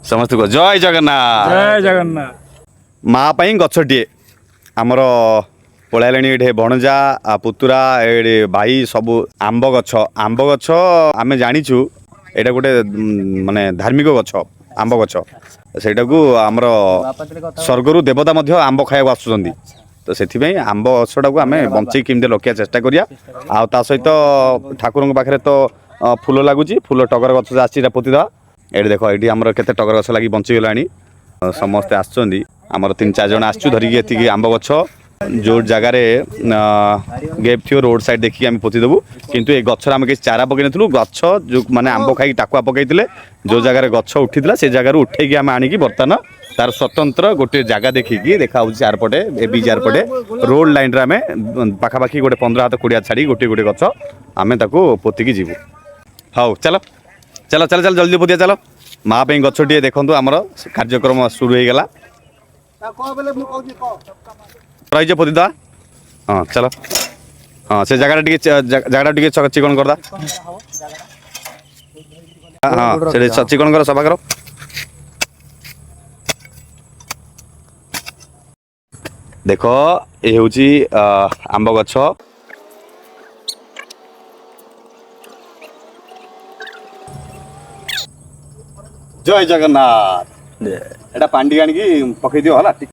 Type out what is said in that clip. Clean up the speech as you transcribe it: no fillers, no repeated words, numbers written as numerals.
समस्त को जय जगन्नाथ जय जगन्नाथ माँ पाई गछटिए आमर पलैलाणी ये भणजा पुतुरा ये भाई सब आंब गछ आम जाचु यहाँ गोटे माने धार्मिक गछ आंब गछ से आमर स्वर्गर देवता आंब खाया आसुँच तो से आंब गछटा को आम बंचे केमती रखा चेष्टा करिया आ सहित ठाकुर पाखे तो फूल लगुच फूल टगर गछ आसी पोतीदा ये देख ये आमर के टगर गछ लगी बंचीगला समस्ते आमर 3-4 जन आसचु धरिकी एति आंब गछ जो जगार गैप थी रोड साइड देखिए आम पोतीदेबू किंतु ये गचर आम किसी चारा पकई नु गछ जो मैंने आंब खाई टाकुआ पकई जो जगार गछ उठी से जगार उठेकी आम आनिकी बर्तमान तार स्वतंत्र गोटे जगह देखिकी देखा चारपटे ए बीच चारपटे रोड लाइन आम पाखापाखि गोटे 15 हाथ 20 हाथ छाड़ी गोटे गोटे गछ आम पोतिकी जीवु हाउ चलो चलो चलो चलो जल्दी पोतिया चलो माँ पे गछटिए देखु आमर कार्यक्रम शुरू हो गला रही पोतीदा हाँ चलो हाँ से जगह टे चिकन करदा हाँ से चिकन कर सफा करो देख ये हूँ आंब गछ जय जगन्नाथ एटा पांडी आनिकी पकई दियो हला।